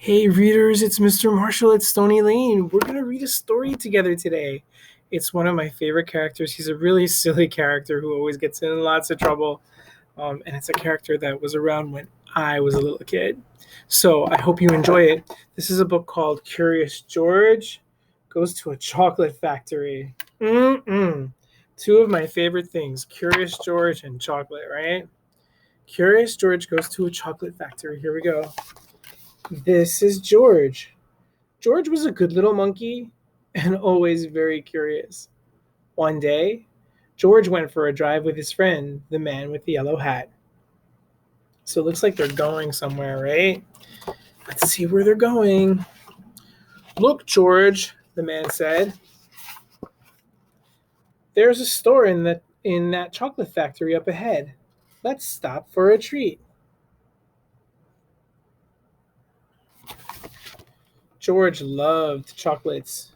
Hey readers, it's Mr. Marshall at Stony Lane. We're going to read a story together today. It's one of my favorite characters. He's a really silly character who always gets in lots of trouble. And it's a character that was around when I was a little kid. So I hope you enjoy it. This is a book called Curious George Goes to a Chocolate Factory. Two of my favorite things, Curious George and chocolate, right? Curious George goes to a chocolate factory. Here we go. This is George. George was a good little monkey and always very curious. One day, George went for a drive with his friend, the man with the yellow hat. So it looks like they're going somewhere, right? Let's see where they're going. Look, George, the man said. There's a store in that chocolate factory up ahead. Let's stop for a treat. George loved chocolates.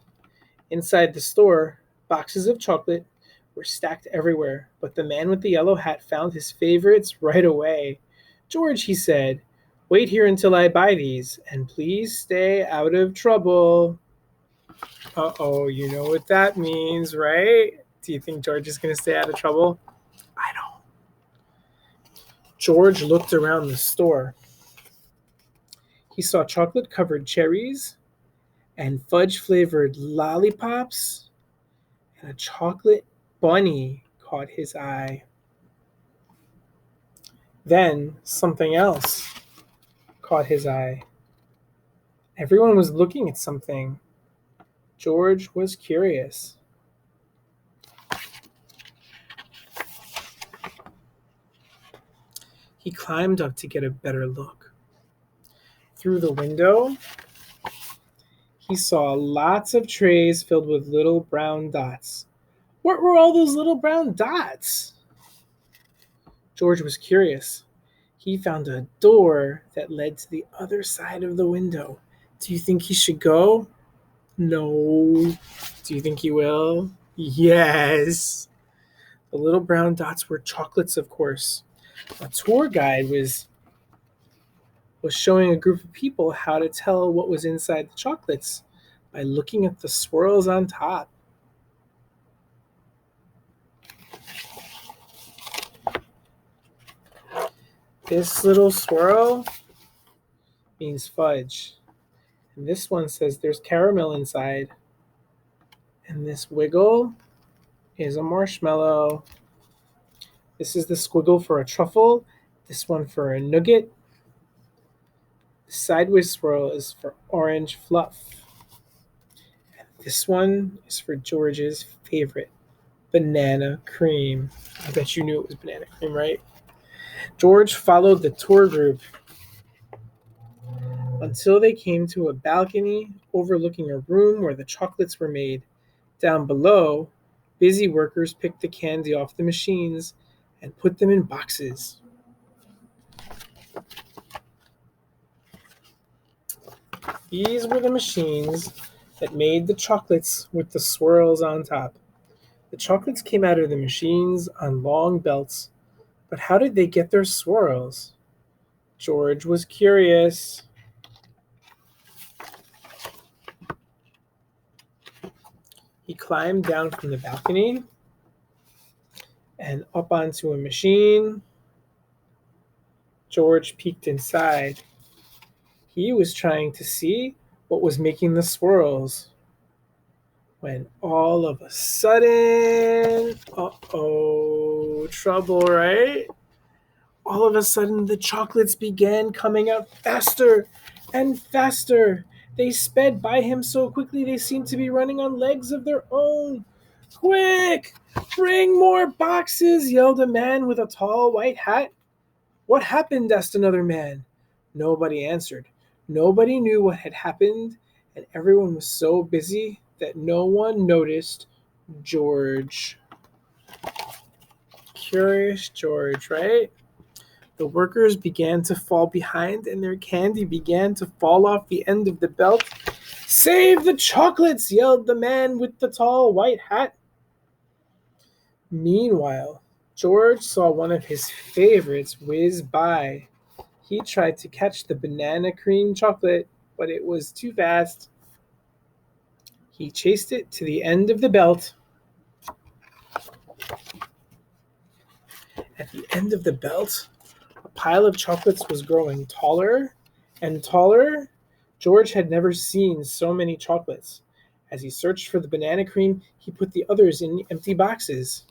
Inside the store, boxes of chocolate were stacked everywhere, but the man with the yellow hat found his favorites right away. George, he said, wait here until I buy these, and please stay out of trouble. Uh-oh, you know what that means, right? Do you think George is going to stay out of trouble? I don't. George looked around the store. He saw chocolate-covered cherries and fudge-flavored lollipops, and a chocolate bunny caught his eye. Then something else caught his eye. Everyone was looking at something. George was curious. He climbed up to get a better look. Through the window, he saw lots of trays filled with little brown dots. What were all those little brown dots? George was curious. He found a door that led to the other side of the window. Do you think he should go? No. Do you think he will? Yes. The little brown dots were chocolates, of course. A tour guide was showing a group of people how to tell what was inside the chocolates by looking at the swirls on top. This little swirl means fudge. And this one says there's caramel inside. And this wiggle is a marshmallow. This is the squiggle for a truffle. This one for a nougat. The sideways swirl is for orange fluff. And this one is for George's favorite, banana cream. I bet you knew it was banana cream, right? George followed the tour group until they came to a balcony overlooking a room where the chocolates were made. Down below, busy workers picked the candy off the machines and put them in boxes. These were the machines that made the chocolates with the swirls on top. The chocolates came out of the machines on long belts, but how did they get their swirls? George was curious. He climbed down from the balcony and up onto a machine. George peeked inside. He was trying to see what was making the swirls. When all of a sudden, trouble, right? All of a sudden, the chocolates began coming out faster and faster. They sped by him so quickly they seemed to be running on legs of their own. Quick! Bring more boxes, yelled a man with a tall white hat. What happened? Asked another man. Nobody answered. Nobody knew what had happened, and everyone was so busy that no one noticed George. Curious George, right? The workers began to fall behind, and their candy began to fall off the end of the belt. Save the chocolates! Yelled the man with the tall white hat. Meanwhile, George saw one of his favorites whiz by. He tried to catch the banana cream chocolate, but it was too fast. He chased it to the end of the belt. At the end of the belt, a pile of chocolates was growing taller and taller. George had never seen so many chocolates. As he searched for the banana cream, he put the others in empty boxes.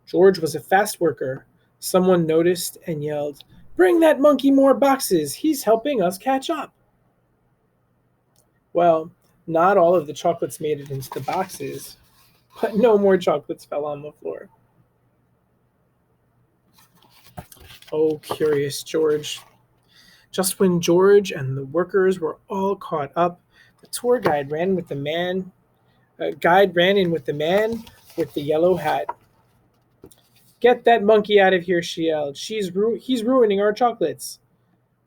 George was a fast worker. Someone noticed and yelled, "Bring that monkey more boxes! He's helping us catch up!" Well, not all of the chocolates made it into the boxes, but no more chocolates fell on the floor. Oh, curious George. Just when George and the workers were all caught up, the tour guide ran with the man. Guide ran in with the man with the yellow hat. "Get that monkey out of here!" she yelled. He's ruining our chocolates."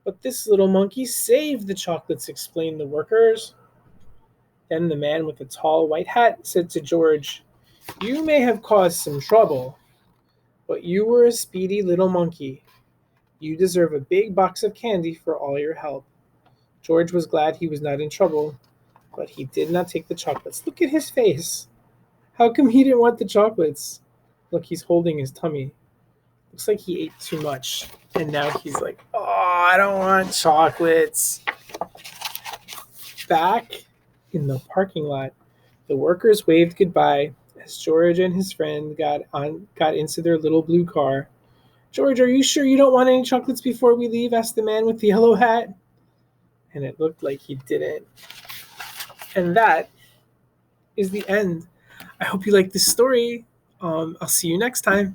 "But this little monkey saved the chocolates," explained the workers. Then the man with the tall white hat said to George, "You may have caused some trouble, but you were a speedy little monkey. You deserve a big box of candy for all your help." George was glad he was not in trouble, but he did not take the chocolates. Look at his face. How come he didn't want the chocolates? Look, he's holding his tummy. Looks like he ate too much. And now he's like, "Oh, I don't want chocolates." Back in the parking lot, the workers waved goodbye as George and his friend got into their little blue car. "George, are you sure you don't want any chocolates before we leave?" asked the man with the yellow hat. And it looked like he didn't. And that is the end. I hope you like this story. I'll see you next time.